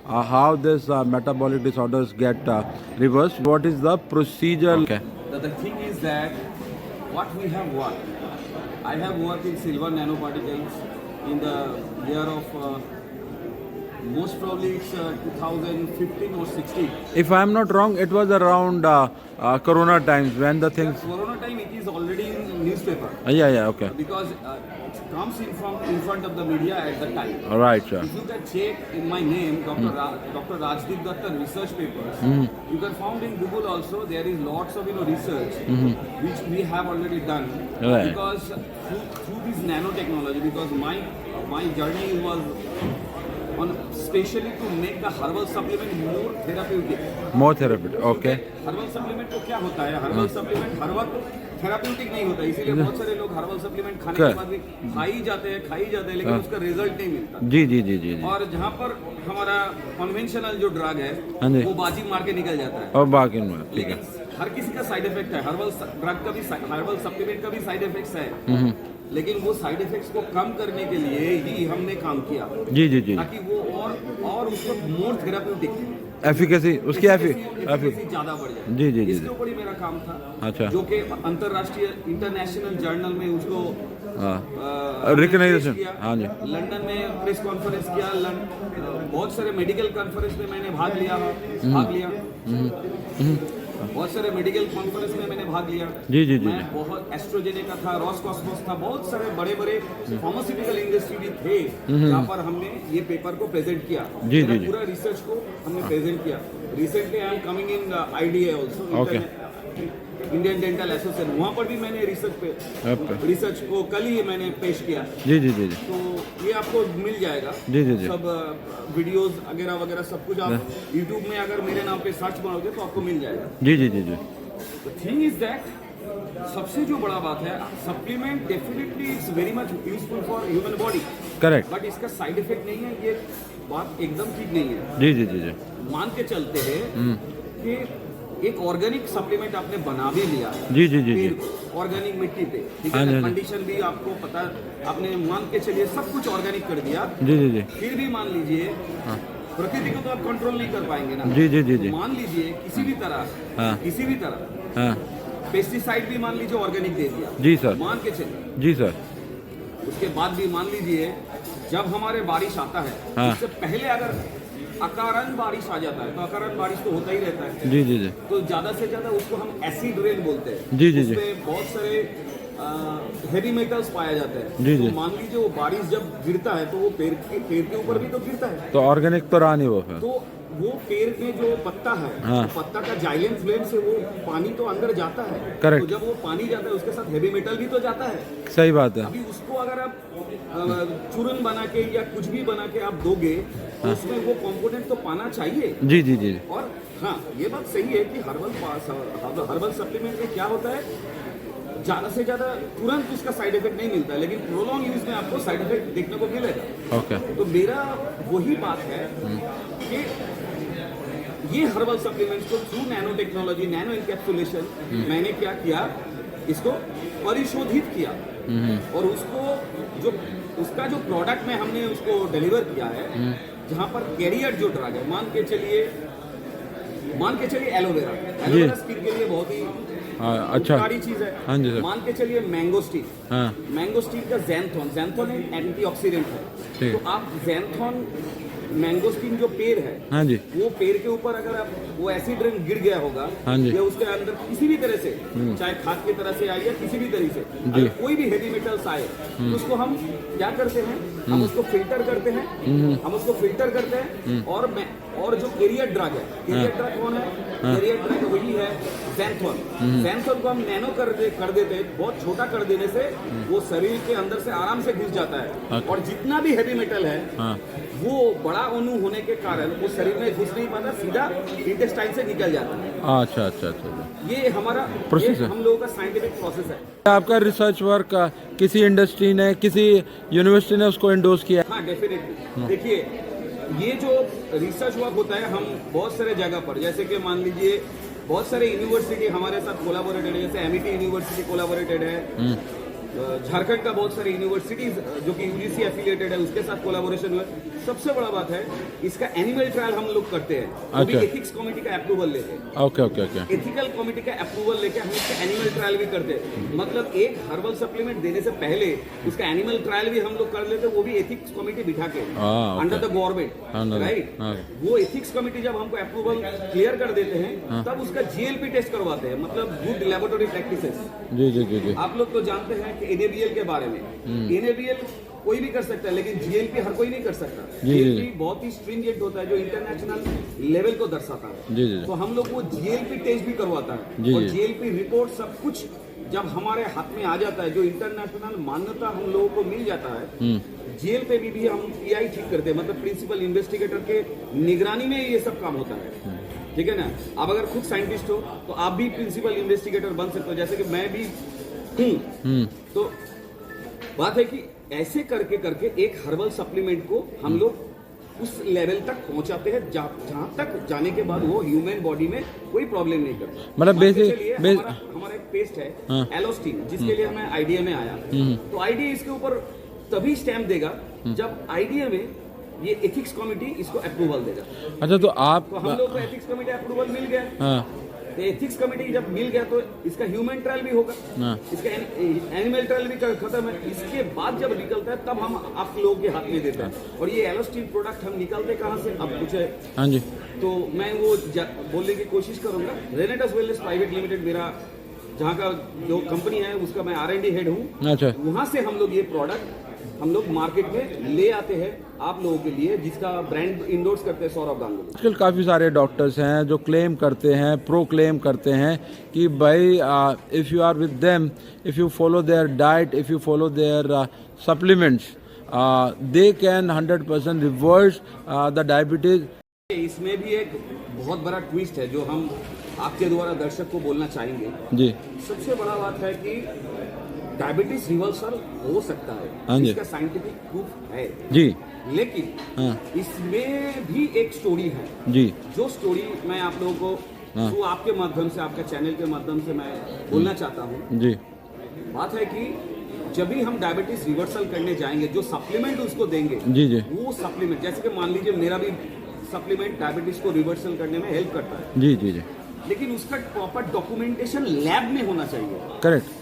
how this metabolic disorders get reversed. What is the procedure? Okay. The thing is that what we have worked, I have worked in silver nanoparticles in the year of most probably it's 2015 or 16. If I am not wrong, it was around Corona times when the things. Corona time it is already in newspaper Yeah, okay. because it comes in front of the media at the time. All right, sure. If you can check in my name, Dr. Rajdeep Datta research papers, you can find in Google also there is lots of research which we have already done. Right. Because through this nanotechnology, because my journey was on especially to make the herbal supplement more therapeutic. More therapeutic. Okay. Herbal supplement तो क्या होता है? Herbal supplement हर वक्त therapeutic नहीं होता, इसीलिए बहुत सारे लोग हर्बल सप्लीमेंट खाने के बाद भी खा ही जाते हैं लेकिन उसका रिजल्ट नहीं मिलता। जी। और जहाँ पर हमारा कन्वेंशनल जो ड्रग है वो बाजी मार के निकल जाता है और बाकी में ठीक है। लेकिन हर किसी का साइड इफेक्ट है, हर्बल ड्रग का भी हर्बल सप्लीमेंट का भी साइड इफेक्ट्स है, लेकिन वो साइड इफेक्ट्स को कम करने के लिए ही हमने काम किया। जी। ताकि वो और उसको मोर थेराप्यूटिक एफिकेसी उसकी एफिकेसी ज्यादा बढ़ जाए। जी। इसके ऊपर ही मेरा काम था। अच्छा। जो कि अंतरराष्ट्रीय इंटरनेशनल जर्नल में उसको रिकग्नाइजेशन। हाँ जी। लंदन में प्रेस कॉन्फ्रेंस किया, बहुत सारे मेडिकल कॉन्फ्रेंस में मैंने भाग लिया। बहुत सारे मेडिकल कॉन्फ्रेंस में मैंने भाग लिया। जी। मैं बहुत एस्ट्रोजेनेका था, रॉसकॉस्मोस था, बहुत सारे बड़े फार्मास्यूटिकल इंडस्ट्री भी थे जहाँ पर हमने ये पेपर को प्रेजेंट किया। जी। पूरा रिसर्च को हमने प्रेजेंट किया। Recently I am coming in IDA also, Indian dental association, वहाँ पर भी मैंने रिसर्च को कल ही मैंने पेश किया। जी। तो ये आपको मिल जाएगा। जी। सब वीडियोस वगैरह सब कुछ आप यूट्यूब में अगर मेरे नाम पे सर्च मारोगे तो आपको मिल जाएगा। जी। थिंग इज दैट सबसे जो बड़ा बात है, supplement definitely it's very much useful for human body, correct. But इसका साइड इफेक्ट नहीं है, ये बात एकदम ठीक नहीं है। जी। मान के चलते हैं कि एक ऑर्गेनिक सप्लीमेंट आपने बना भी लिया। जी। ऑर्गेनिक मिट्टी पे, ठीक है, कंडीशन भी आपको पता, आपने मान के चलिए सब कुछ ऑर्गेनिक कर दिया। जी। फिर भी मान लीजिए प्रकृति को तो आप कंट्रोल नहीं कर पाएंगे ना। जी। मान लीजिए किसी भी तरह पेस्टिसाइड भी मान लीजिए ऑर्गेनिक दे दिया। जी सर। मान के चलिए। जी सर। उसके बाद भी मान लीजिए जब हमारे बारिश आता है, उससे पहले अगर अकारण बारिश आ जाता है, तो अकारण बारिश तो होता ही रहता है। जी। तो ज्यादा से ज्यादा उसको हम एसिड रेन बोलते हैं। जी। उसमें बहुत सारे हेवी मेटल्स पाया जाता है। जी। तो मान लीजिए वो बारिश जब गिरता है तो वो पेड़ के ऊपर भी तो गिरता है, तो ऑर्गेनिक तो रहा नहीं वो फिर। तो वो पेड़ में जो पत्ता है, तो पत्ता का जाइलेंट फ्लेम से वो पानी तो अंदर जाता है। करेक्ट। तो जब वो पानी जाता है उसके साथ हेवी मेटल भी तो जाता है। सही बात है। अभी उसको अगर आप चूर्ण बना के या कुछ भी बना के आप दोगे तो उसमें वो कंपोनेंट तो पाना चाहिए। जी। और हाँ, ये बात सही है कि हर्बल सप्लीमेंट में क्या होता है, ज़्यादा से ज़्यादा तुरंत उसका साइड इफेक्ट नहीं मिलता है, लेकिन प्रोलॉन्ग यूज में आपको साइड इफेक्ट देखने को मिलेगा। ओके। तो मेरा वही बात है कि ये हर्बल सप्लीमेंट्स को through nano technology, nano encapsulation, मैंने क्या किया, इसको परिशोधित किया और उसका जो प्रोडक्ट में हमने उसको डिलीवर किया है, जहाँ पर कैरियर जो ड्रग है, मान के चलिए एलोवेरा स्किन के लिए बहुत ही अच्छा चीज है। हाँ जी सर। मान के चलिए मैंगो स्टीन का ज़ैंथोन एंटीऑक्सीडेंट है। तो आप ज़ैंथोन मैंगोस्टीन जो पेड़ है, हाँ जी, वो पेड़ के ऊपर अगर आप वो एसिड रेन गिर गया होगा, हाँ जी, या उसके अंदर किसी भी तरह से, चाहे खाद की तरह से आए या किसी भी तरह से अगर कोई भी हेवी मेटल्स आए, तो उसको हम क्या करते हैं, हम उसको फिल्टर करते हैं, और जो कैरियर ड्रग है, कैरियर ड्रग कौन है? कैरियर ड्रग वही है ज़ैंथोन को हम नैनो कर देते हैं। बहुत छोटा कर देने से वो शरीर के अंदर से आराम से घुस जाता है, और जितना भी हेवी मेटल है वो बड़ा अणु होने के कारण वो शरीर में घुस नहीं पाता, सीधा इंटेस्टाइन से निकल जाता है। अच्छा। ये हमारा प्रोसेस है, हम लोगों का साइंटिफिक प्रोसेस है। आपका रिसर्च वर्क किसी इंडस्ट्री ने, किसी यूनिवर्सिटी ने उसको एंडोर्स किया? हाँ, डेफिनेटली। देखिए, ये जो रिसर्च वर्क होता है, हम बहुत सारे जगह पर, जैसे कि मान लीजिए बहुत सारे यूनिवर्सिटी हमारे साथ कोलाबोरेटेड है, जैसे एमिटी यूनिवर्सिटी कोलाबोरेटेड है, झारखंड का बहुत सारे यूनिवर्सिटीज जो कि यूजीसी एफिलिएटेड है उसके साथ कोलैबोरेशन हुआ। सबसे बड़ा बात है इसका एनिमल ट्रायल हम लोग करते हैं, वो भी अच्छा। एथिक्स कमेटी का अप्रूवल लेते हैं। Okay okay okay. Ethical committee का अप्रूवल लेके हम इसका एनिमल ट्रायल भी करते हैं। मतलब एक हर्बल सप्लीमेंट देने से पहले उसका एनिमल ट्रायल भी हम लोग कर लेते हैं, वो भी एथिक्स कमेटी बिठा के okay. Under the government, Under the- right. हाँ। वो एथिक्स कमेटी जब हमको अप्रूवल क्लियर कर देते हैं तब उसका जीएलपी टेस्ट करवाते हैं, मतलब गुड लैबोरेटरी प्रैक्टिसेस। जी जी जी जी। आप लोग तो जानते हैं कि एनएबीएल के बारे में, एनएबीएल कोई भी कर सकता है लेकिन जीएलपी हर कोई नहीं कर सकता। जी, जी। जीएलपी बहुत ही स्ट्रिंजेंट होता है जो इंटरनेशनल लेवल को दर्शाता है। जी जी तो हम लोग वो जीएलपी टेस्ट भी करवाता है जी, और जी। जीएलपी रिपोर्ट सब कुछ जब हमारे हाथ में आ जाता है, जो इंटरनेशनल मान्यता हम लोगों को मिल जाता है, जेल पे भी हम पीआई ठीक करते हैं, मतलब प्रिंसिपल इन्वेस्टिगेटर के निगरानी में ये सब काम होता है। ठीक है ना। आप अगर खुद साइंटिस्ट हो तो आप भी प्रिंसिपल इन्वेस्टिगेटर बन सकते हो, जैसे कि मैं भी हूँ। तो बात है कि ऐसे करके करके एक हर्बल सप्लीमेंट को हम लोग उस लेवल तक पहुंचाते हैं जहां तक जाने के बाद वो ह्यूमन बॉडी में कोई प्रॉब्लम नहीं करता। मतलब मान के basic- चलिए हमारा एक पेस्ट है एलोस्टिन, जिसके लिए मैं आईडीए में आया, तो आईडीए इसके ऊपर तभी स्टैम्प देगा जब आईडीए में ये एथिक्स कमेटी इसको अप्रूवल देगा। अच्छा तो आप तो हम लोग को एथिक्स कमेटी अप्रूवल मिल गया। हाँ तो एथिक्स कमेटी जब मिल गया तो इसका ह्यूमन ट्रायल भी होगा, हाँ। इसका एनिमल ट्रायल भी खत्म है। इसके बाद जब निकलता है तब हम आप लोगों के हाथ में देते हैं। और ये एलोस्टिन प्रोडक्ट हम निकालते कहाँ से, अब कुछ है हाँ जी। तो मैं वो बोलने की कोशिश करूंगा। रेनेटस वेलनेस प्राइवेट लिमिटेड मेरा जहाँ का जो कंपनी है उसका मैं R&D हेड हूँ। अच्छा वहाँ से हम लोग ये प्रोडक्ट हम लोग मार्केट में ले आते हैं आप लोगों के लिए, जिसका ब्रांड इंडोर्स करते हैं सौरभ गांगुली। आजकल काफ़ी सारे डॉक्टर्स हैं जो क्लेम करते हैं, प्रो क्लेम करते हैं कि भाई if you are with them, if you follow their diet, if you follow their supplements, they can 100% reverse the diabetes. इसमें भी एक बहुत बड़ा ट्विस्ट है जो हम आपके द्वारा दर्शक को बोलना चाहेंगे। जी सबसे बड़ा बात है कि डायबिटीज रिवर्सल हो सकता हाँ है, जी। इसका साइंटिफिक प्रूफ है, जी लेकिन हाँ इसमें भी एक स्टोरी है। जी जो स्टोरी मैं आप लोगों को हाँ। थ्रू आपके माध्यम से, आपके चैनल के माध्यम से मैं बोलना चाहता हूँ। जी बात है कि जब भी हम डायबिटीज रिवर्सल करने जाएंगे, जो सप्लीमेंट उसको देंगे, जी जी वो सप्लीमेंट, जैसे कि मान लीजिए मेरा भी सप्लीमेंट डायबिटीज को रिवर्सल करने में हेल्प करता है, जी जी जी लेकिन उसका प्रॉपर डॉक्यूमेंटेशन लैब में होना चाहिए। करेक्ट।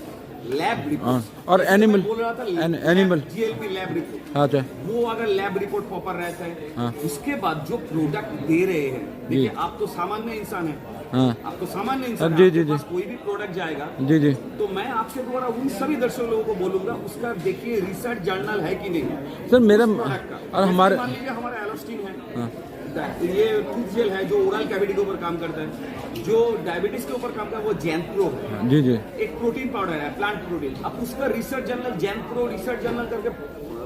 लैब हाँ, रिपोर्ट और एनिमल बोल रहा था एनिमल जीएलपी लैब रिपोर्ट, अच्छा वो अगर लैब रिपोर्ट प्रॉपर रहता है, हाँ। उसके बाद जो प्रोडक्ट दे रहे हैं, देखिए आप तो सामान्य इंसान है, हाँ आप तो सामान्य इंसान जी, है, जी, आपके जी। पास कोई भी प्रोडक्ट जाएगा जी जी तो मैं आपके द्वारा उन सभी दर्शक लोगों को बोलूंगा उसका देखिए रिसर्च जर्नल है कि नहीं सर मेरा उस प्रोडक्ट का। और जैसे हमारे मान लीजिए हमारा एलोस्टिन है, हाँ ये टूथ जेल है जो ओरल कैविटी के ऊपर काम करता है, जो डायबिटीज के ऊपर काम करता है वो जैनप्रो है, जी जी एक प्रोटीन पाउडर है प्लांट प्रोटीन। आप उसका रिसर्च जर्नल जैनप्रो रिसर्च जर्नल करके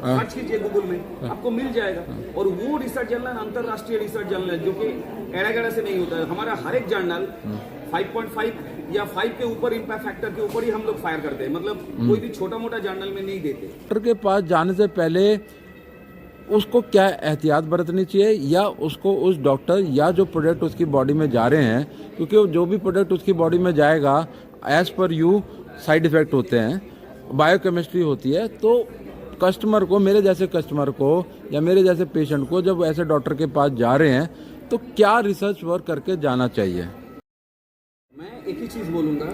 सर्च कीजिए गूगल में, आपको मिल जाएगा। और वो रिसर्च जर्नल अंतरराष्ट्रीय रिसर्च जर्नल है जो कि एड़ा गड़ा से नहीं होता है। हमारा हर एक जर्नल 5.5 या 5 के ऊपर इम्पैक्ट फैक्टर के ऊपर ही हम लोग फायर करते हैं, मतलब कोई भी छोटा मोटा जर्नल में नहीं देते। डॉक्टर के पास जाने से पहले उसको क्या एहतियात बरतनी चाहिए, या उसको उस डॉक्टर या जो प्रोडक्ट उसकी बॉडी में जा रहे हैं, क्योंकि जो भी प्रोडक्ट उसकी बॉडी में जाएगा as per you side effect होते हैं, बायोकेमिस्ट्री होती है, तो कस्टमर को, मेरे जैसे कस्टमर को या मेरे जैसे पेशेंट को जब ऐसे डॉक्टर के पास जा रहे हैं तो क्या रिसर्च वर्क करके जाना चाहिए? मैं एक ही चीज़ बोलूँगा,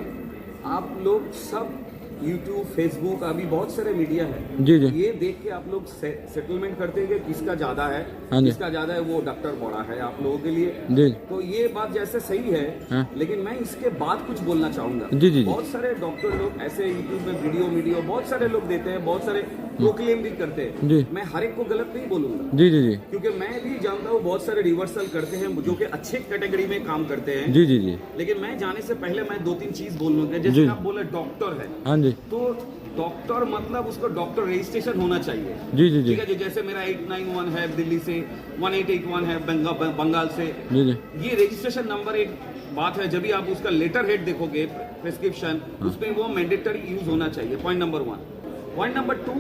आप लोग सब यूट्यूब, फेसबुक, अभी बहुत सारे मीडिया है, जी जी ये देख के आप लोग सेटलमेंट करते हैं कि किसका ज़्यादा है, हाँ जी। किसका ज़्यादा है, वो डॉक्टर बड़ा है आप लोगों के लिए। जी तो ये बात जैसे सही है, हाँ। लेकिन मैं इसके बाद कुछ बोलना चाहूँगा। जी, जी, जी। बहुत सारे डॉक्टर लोग ऐसे यूट्यूब में वीडियो बहुत सारे लोग देते हैं, बहुत सारे प्रोक्लेम भी करते हैं। जी मैं हर एक को गलत नहीं बोलूँगा, जी जी जी क्योंकि मैं भी जानता हूँ बहुत सारे रिवर्सल करते हैं जो कि अच्छे कैटेगरी में काम करते हैं। जी जी जी लेकिन मैं जाने से पहले मैं 2-3 चीज बोल लूंगा। जैसे जी। आप बोले डॉक्टर है, हाँ जी तो डॉक्टर मतलब उसको डॉक्टर रजिस्ट्रेशन होना चाहिए। जी जी जी ठीक है, जैसे मेरा 891 है दिल्ली से, 1881 है बंगाल से, जी जी ये रजिस्ट्रेशन नंबर एक बात है। जब भी आप उसका लेटर हेड देखोगे प्रिस्क्रिप्शन, उसमें वो मैंडेटरी यूज होना चाहिए, पॉइंट नंबर 1। पॉइंट नंबर 2,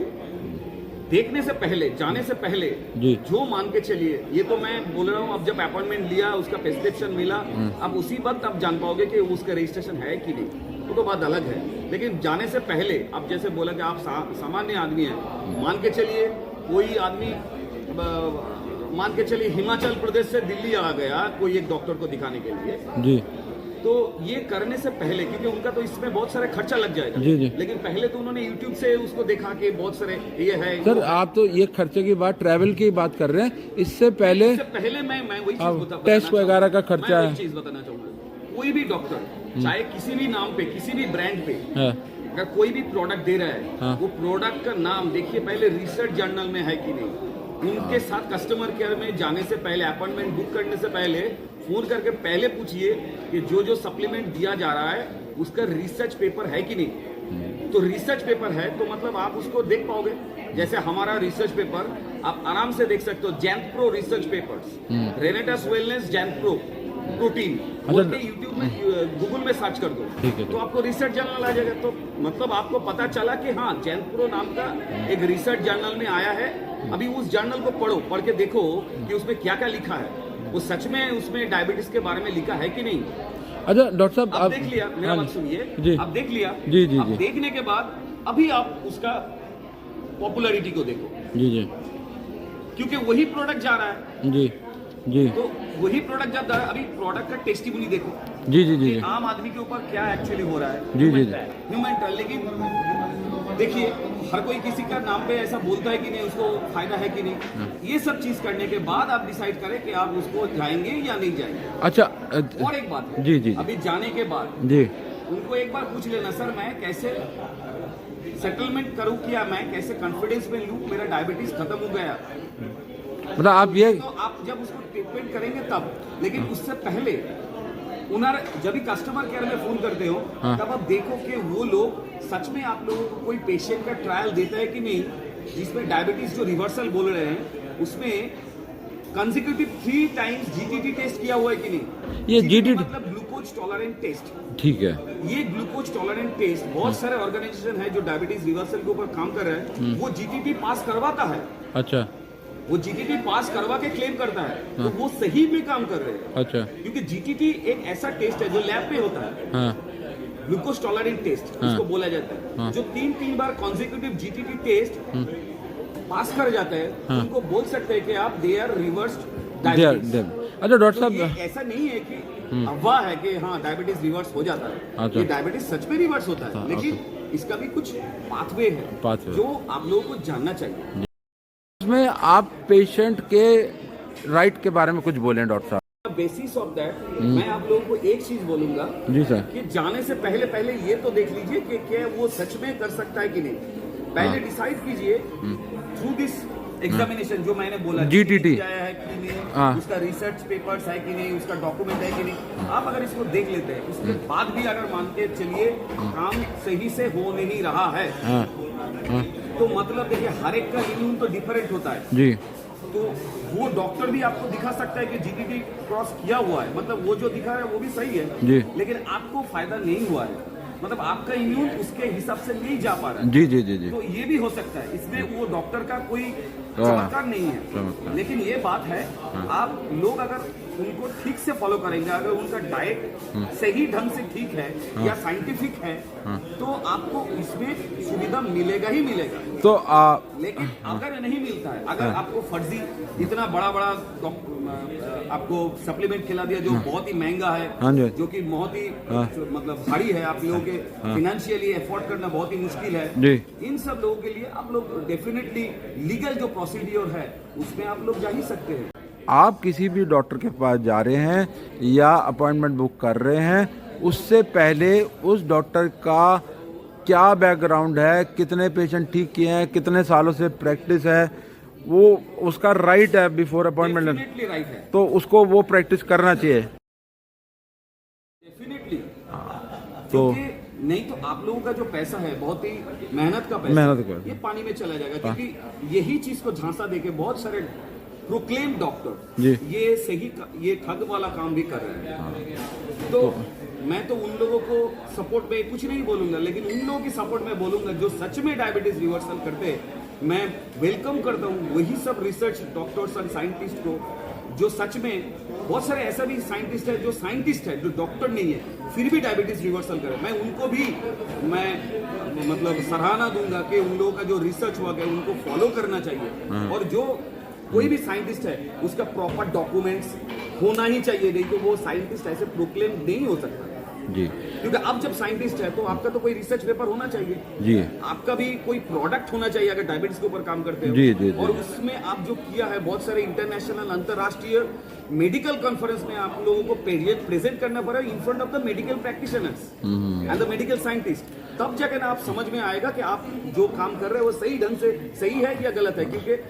देखने से पहले, जाने से पहले जी जो मान के चलिए, ये तो मैं बोल रहा हूँ, अब जब अपॉइंटमेंट लिया, उसका प्रिस्क्रिप्शन मिला, अब उसी वक्त आप जान पाओगे कि उसका रजिस्ट्रेशन है कि नहीं। वो तो बात अलग है। लेकिन जाने से पहले अब जैसे बोला कि आप सामान्य आदमी हैं, मान के चलिए कोई आदमी मान के चलिए हिमाचल प्रदेश से दिल्ली आ गया कोई एक डॉक्टर को दिखाने के लिए जी, तो ये करने से पहले, क्योंकि उनका तो इसमें बहुत सारे खर्चा लग जाएगा जी, जी। लेकिन पहले तो उन्होंने यूट्यूब से उसको देखा कि बहुत सारे ये है। सर आप तो ये खर्चे की बात, ट्रैवल की बात कर रहे हैं, इससे पहले मैं वही अब चीज टेस्ट वगैरह का खर्चा है। चीज बताना चाहूंगा, कोई भी डॉक्टर चाहे किसी भी नाम पे, किसी भी ब्रांड पे हाँ, अगर कोई भी प्रोडक्ट दे रहा है, हाँ। वो प्रोडक्ट का नाम देखिए पहले रिसर्च जर्नल में है कि नहीं। उनके साथ कस्टमर केयर में जाने से पहले, अपॉइंटमेंट बुक करने से पहले फोन करके पहले पूछिए कि जो सप्लीमेंट दिया जा रहा है उसका रिसर्च पेपर है कि नहीं। तो रिसर्च पेपर है तो मतलब आप उसको देख पाओगे। जैसे हमारा रिसर्च पेपर आप आराम से देख सकते हो, Xanth pro research papers, Renatus wellness Xanth pro protein, YouTube में गूगल में सर्च कर दो तो आपको रिसर्च जर्नल आ जाएगा। तो मतलब आपको पता चला कि हाँ, जैंथ प्रो नाम का एक रिसर्च जर्नल में आया है। अभी उस जर्नल को पढ़ के देखो कि उसमें क्या क्या लिखा है, वो सच में उसमें डायबिटीज के बारे में लिखा है कि नहीं। अच्छा डॉक्टर साहब आप देख लिया, मेरा हाँ बात जी, सुनिए, जी, आप देख लिया, जी, जी, अब जी, देखने के बाद अभी आप उसका पॉपुलैरिटी को देखो, जी, जी, क्योंकि वही प्रोडक्ट जा रहा है। जी, जी, तो वही प्रोडक्ट जब अभी प्रोडक्ट का टेस्टिमनी देखो, जी, जी, जी, कि आम आदमी के ऊपर क्या एक्चुअली हो रहा है। जी, जी, ह्यूमन ट्रायल। लेकिन देखिए हर कोई किसी का नाम पे ऐसा बोलता है कि नहीं, उसको फायदा है कि नहीं। ये सब चीज करने के बाद आप डिसाइड करें कि आप उसको जाएंगे या नहीं जाएंगे। अच्छा और एक बात है, जी, जी, अभी जाने के बाद जी, उनको एक बार पूछ लेना, सर मैं कैसे सेटलमेंट करूं, क्या मैं कैसे कॉन्फिडेंस में लूं, मेरा डायबिटीज खत्म हो गया। मतलब आप ये तो आप जब उसको ट्रीटमेंट करेंगे तब, लेकिन उससे पहले जब भी कस्टमर केयर में फोन करते हो हाँ। तब आप देखो कि वो लोग सच में आप लोगों को कोई पेशेंट का ट्रायल देता है कि नहीं, जिसमें डायबिटीज जो रिवर्सल बोल रहे हैं उसमें कंसेक्यूटिव 3 टाइम्स जीटीटी टेस्ट किया हुआ है कि नहीं। ये जीटीटी मतलब ग्लूकोज टॉलरेंट टेस्ट। ठीक है, ये ग्लूकोज टॉलरेंट टेस्ट बहुत सारे ऑर्गेनाइजेशन है जो डायबिटीज रिवर्सल के ऊपर काम कर रहे हैं, वो जीटीटी पास करवाता है। अच्छा, वो जीटीटी पास करवा के क्लेम करता है, तो वो सही में काम कर रहे हैं। अच्छा, क्योंकि जीटीटी एक ऐसा टेस्ट है जो लैब में होता है, हाँ, ग्लूकोज टॉलरेंट टेस्ट हाँ। इसको बोला जाता है। हाँ। जो 3 बार कॉन्जिक्यूटिव जीटीटी टेस्ट पास कर जाता है, हाँ। उनको बोल सकते हैं कि आप दे आर रिवर्स्ड अच्छा डायबिटीज। डॉक्टर तो साहब ये ऐसा नहीं है कि अफवाह है कि हाँ डायबिटीज रिवर्स हो जाता है। अच्छा। ये डायबिटीज सच में रिवर्स होता है, लेकिन इसका भी कुछ पाथवे है पाथवे। जो आप लोगों को जानना चाहिए। इसमें आप पेशेंट के राइट के बारे में कुछ बोलें डॉक्टर साहब। बेसिस ऑफ दैट मैं आप लोगों को एक चीज बोलूंगा जी सर, कि जाने से पहले ये तो देख लीजिए कि क्या वो सच में कर सकता है कि नहीं। पहले डिसाइड कीजिए थ्रू दिस एग्जामिनेशन जो मैंने बोला, GTT आया है कि नहीं, हाँ। उसका रिसर्च पेपर्स है कि नहीं, उसका डॉक्यूमेंट है कि नहीं। आप अगर इसको देख लेते हैं, उसके बाद भी अगर मान के चलिए काम सही से हो नहीं रहा है, हाँ, हाँ, तो मतलब देखिए हर एक का इम्यून तो डिफरेंट होता है। जी, तो वो डॉक्टर भी आपको दिखा सकता है कि जीटीटी क्रॉस किया हुआ है, मतलब वो जो दिखा रहा है वो भी सही है, जी, लेकिन आपको फायदा नहीं हुआ है, मतलब आपका इम्यून उसके हिसाब से नहीं जा पा रहा है। जी, जी, जी, जी, तो ये भी हो सकता है, इसमें वो डॉक्टर का कोई हाँ। चमत्कार नहीं है। चमत्कार। लेकिन ये बात है, आप लोग अगर उनको ठीक से फॉलो करेंगे, अगर उनका डाइट सही ढंग से ठीक है या साइंटिफिक है, तो आपको इसमें सुविधा मिलेगा ही मिलेगा। तो लेकिन अगर नहीं मिलता है, अगर आपको फर्जी इतना बड़ा आपको सप्लीमेंट खिला दिया जो बहुत ही महंगा हाँ जी। है, जो कि बहुत ही मतलब भारी है, आप लोगों के फिनेंशियली अफोर्ड करना बहुत ही मुश्किल है जी। इन सब लोगों के लिए आप लोग डेफिनेटली लीगल जो प्रोसीड्योर है उसमें आप लोग जा ही सकते हैं। आप किसी भी डॉक्टर के पास जा रहे हैं या अपॉइंटमेंट बुक कर रहे हैं, उससे पहले उस डॉक्टर का क्या बैकग्राउंड है, कितने पेशेंट ठीक किए हैं, कितने सालों से प्रैक्टिस है, वो उसका राइट है बिफोर अपॉइंटमेंट, डेफिनेटली राइट है, तो उसको वो प्रैक्टिस करना चाहिए। डेफिनेटली। तो नहीं तो आप लोगों का जो पैसा है, बहुत ही मेहनत का पैसा, मेहनत का। ये पानी में चला जाएगा। क्योंकि यही चीज को झांसा देके बहुत सारे प्रोक्लेम डॉक्टर जी। ये ठग वाला काम भी कर रहे हैं। तो मैं तो उन लोगों को सपोर्ट में कुछ नहीं बोलूंगा, लेकिन उन लोगों की सपोर्ट में बोलूंगा जो सच में डायबिटीज रिवर्सल करते हैं। मैं वेलकम करता हूँ वही सब रिसर्च डॉक्टर्स एंड साइंटिस्ट को जो सच में बहुत सारे ऐसा भी साइंटिस्ट है जो डॉक्टर नहीं है फिर भी डायबिटीज रिवर्सल करे, मैं उनको भी मैं मतलब सराहना दूंगा कि उन लोगों का जो रिसर्च हुआ है उनको फॉलो करना चाहिए। और जो कोई भी साइंटिस्ट है उसका प्रॉपर डॉक्यूमेंट्स होना ही चाहिए, नहीं तो वो साइंटिस्ट ऐसे प्रोक्लेम नहीं हो सकता जी। क्योंकि आप जब साइंटिस्ट है तो आपका तो कोई रिसर्च पेपर होना चाहिए जी। आपका भी कोई प्रोडक्ट होना चाहिए अगर डायबिटीज के ऊपर काम करते हो। जी, जी, जी। और उसमें आप जो किया है बहुत सारे इंटरनेशनल अंतरराष्ट्रीय मेडिकल कॉन्फ्रेंस में आप लोगों को प्रेजेंट करना पड़ा in front of the medical practitioners and the medical scientist, तब जाकर ना आप समझ में आएगा कि आप जो काम कर रहे हो वो सही ढंग से सही है या गलत है। क्योंकि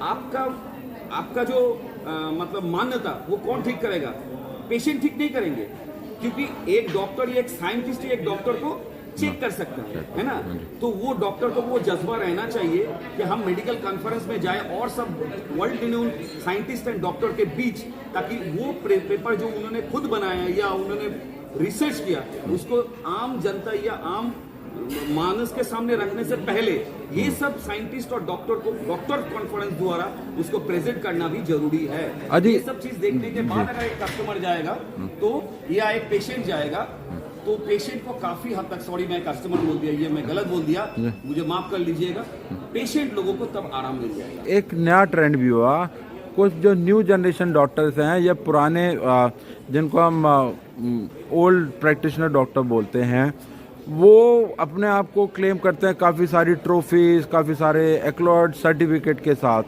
आपका जो मतलब मान्यता वो कौन ठीक करेगा? पेशेंट ठीक नहीं करेंगे, क्योंकि एक डॉक्टर या एक साइंटिस्ट एक डॉक्टर को चेक कर सकता है ना। तो वो डॉक्टर को वो जज्बा रहना चाहिए कि हम मेडिकल कॉन्फ्रेंस में जाए और सब वर्ल्ड रिन्यून साइंटिस्ट एंड डॉक्टर के बीच, ताकि वो पेपर जो उन्होंने खुद बनाया या उन्होंने रिसर्च किया उसको आम जनता या आम मानस के सामने रखने से पहले ये सब साइंटिस्ट और डॉक्टर कॉन्फ्रेंस द्वारा उसको प्रेजेंट करना भी जरूरी है। ये सब चीज देखने के बाद अगर एक कस्टमर जाएगा तो या एक पेशेंट जाएगा तो पेशेंट को काफी हद तक, सॉरी मैं कस्टमर बोल दिया, ये मैं गलत बोल दिया, मुझे माफ कर लीजिएगा, पेशेंट लोगों को तब आराम मिल जाएगा। एक नया ट्रेंड भी हुआ, कुछ जो न्यू जनरेशन डॉक्टर्स हैं या पुराने जिनको हम ओल्ड प्रैक्टिशनर डॉक्टर बोलते हैं, वो अपने आप को क्लेम करते हैं काफ़ी सारी ट्रॉफीज, काफ़ी सारे एक्लॉर्ड सर्टिफिकेट के साथ।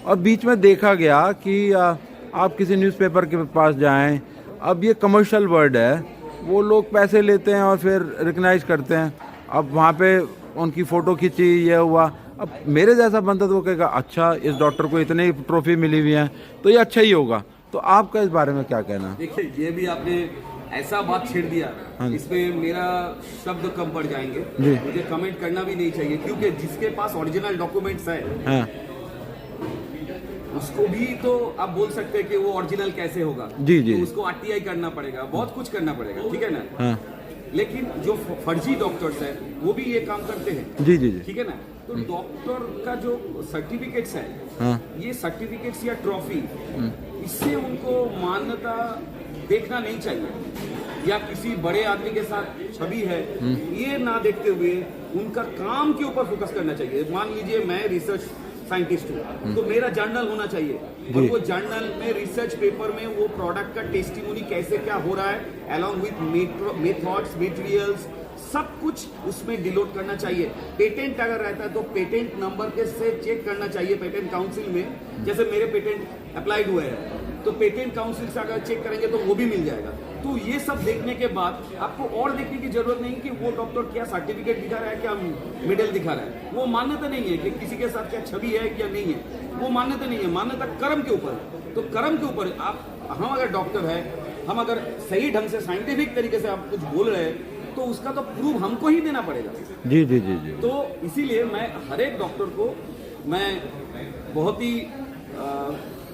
और बीच में देखा गया कि आप किसी न्यूज़पेपर के पास जाएं, अब ये कमर्शियल वर्ड है, वो लोग पैसे लेते हैं और फिर रिकग्नाइज करते हैं। अब वहाँ पे उनकी फ़ोटो खींची, ये हुआ, अब मेरे जैसा बंदा तो वो कहेगा अच्छा इस डॉक्टर को इतनी ट्रॉफी मिली हुई हैं तो ये अच्छा ही होगा। तो आपका इस बारे में क्या कहना है? देखिए, ये भी आपने ऐसा बात छेड़ दिया, इसमें मेरा शब्द कम पड़ जाएंगे, मुझे कमेंट करना भी नहीं चाहिए, क्योंकि जिसके पास ओरिजिनल डॉक्यूमेंट्स है उसको भी तो आप बोल सकते हैं कि वो ओरिजिनल कैसे होगा। जी जी। तो उसको आरटीआई करना पड़ेगा, बहुत कुछ करना पड़ेगा, ठीक है ना। लेकिन जो फर्जी डॉक्टर्स है वो भी ये काम करते हैं। जी जी जी, ठीक है ना। तो डॉक्टर का जो सर्टिफिकेट्स है, ये सर्टिफिकेट्स या ट्रॉफी, इससे उनको मान्यता देखना नहीं चाहिए, या किसी बड़े आदमी के साथ छवि है ये ना देखते हुए उनका काम के ऊपर फोकस करना चाहिए। मान लीजिए मैं रिसर्च साइंटिस्ट हूँ तो मेरा जर्नल होना चाहिए, और वो जर्नल में रिसर्च पेपर में वो प्रोडक्ट का टेस्टिमोनी कैसे क्या हो रहा है, अलॉन्ग विथ मेथड्स, मटेरियल्स, सब कुछ उसमें डिलोट करना चाहिए। पेटेंट अगर रहता है तो पेटेंट नंबर के से चेक करना चाहिए पेटेंट काउंसिल में। जैसे मेरे पेटेंट अप्लाइड हुए हैं तो पेटेंट काउंसिल से अगर चेक करेंगे तो वो भी मिल जाएगा। तो ये सब देखने के बाद आपको और देखने की जरूरत नहीं कि वो डॉक्टर क्या सर्टिफिकेट दिखा रहा है, क्या मेडल दिखा रहा है, वो मान्यता नहीं है कि किसी के साथ क्या छवि है क्या नहीं है, वो मान्यता नहीं है। मान्यता कर्म के ऊपर। तो कर्म के ऊपर हम अगर डॉक्टर है, हम अगर सही ढंग से साइंटिफिक तरीके से आप कुछ बोल रहे हैं तो उसका तो प्रूफ हमको ही देना पड़ेगा। जी जी जी जी। तो इसीलिए मैं हर एक डॉक्टर को मैं बहुत ही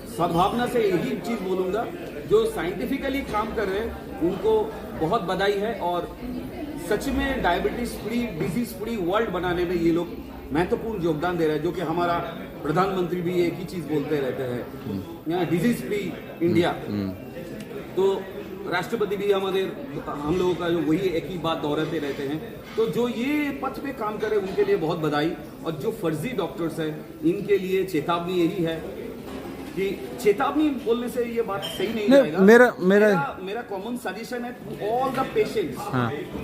सद्भावना से यही चीज बोलूंगा, जो साइंटिफिकली काम कर रहे हैं उनको बहुत बधाई है, और सच में diabetes free, disease free world बनाने में ये लोग महत्वपूर्ण योगदान दे रहे हैं। जो कि हमारा प्रधानमंत्री भी एक ही चीज बोलते रहते हैं, डिजीज फ्री इंडिया। तो राष्ट्रपति भी हम लोगों का जो वही एक ही बात दोहराते रहते हैं। तो जो ये पथ पे काम करे उनके लिए बहुत बधाई, और जो फर्जी डॉक्टर्स हैं इनके लिए चेतावनी यही है कि चेतावनी बोलने से ये बात सही नहीं जाएगा। मेरा कॉमन सजेशन है टू ऑल द पेशेंट्स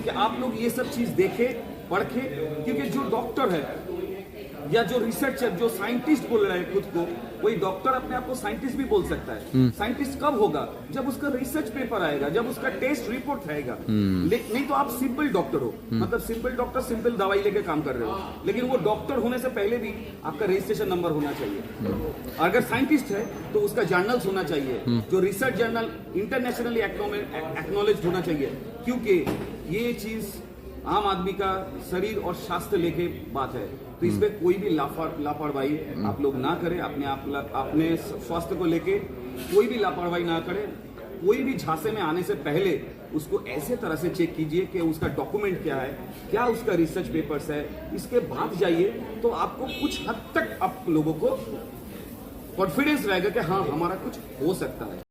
कि आप लोग ये सब चीज देखें, पढ़ें, क्योंकि जो डॉक्टर है या जो रिसर्चर, जो साइंटिस्ट बोल रहा है खुद को, कोई डॉक्टर अपने आप को साइंटिस्ट भी बोल सकता है। साइंटिस्ट कब होगा? जब उसका रिसर्च पेपर आएगा, जब उसका टेस्ट रिपोर्ट आएगा। नहीं तो आप सिंपल डॉक्टर हो, मतलब सिंपल डॉक्टर सिंपल दवाई लेके काम कर रहे हो, लेकिन वो डॉक्टर होने से पहले भी आपका रजिस्ट्रेशन नंबर होना चाहिए। अगर साइंटिस्ट है तो उसका जर्नल्स होना चाहिए, जो रिसर्च जर्नल इंटरनेशनली एक्नॉलेज्ड होना चाहिए, क्योंकि ये चीज आम आदमी का शरीर और स्वास्थ्य लेके बात है। तो इसमें कोई भी लापरवाही आप लोग ना करें, अपने स्वास्थ्य को लेके कोई भी लापरवाही ना करें। कोई भी झांसे में आने से पहले उसको ऐसे तरह से चेक कीजिए कि उसका डॉक्यूमेंट क्या है, क्या उसका रिसर्च पेपर्स है, इसके बाद जाइए तो आपको कुछ हद तक आप लोगों को कॉन्फिडेंस रहेगा कि हाँ हमारा कुछ हो सकता है।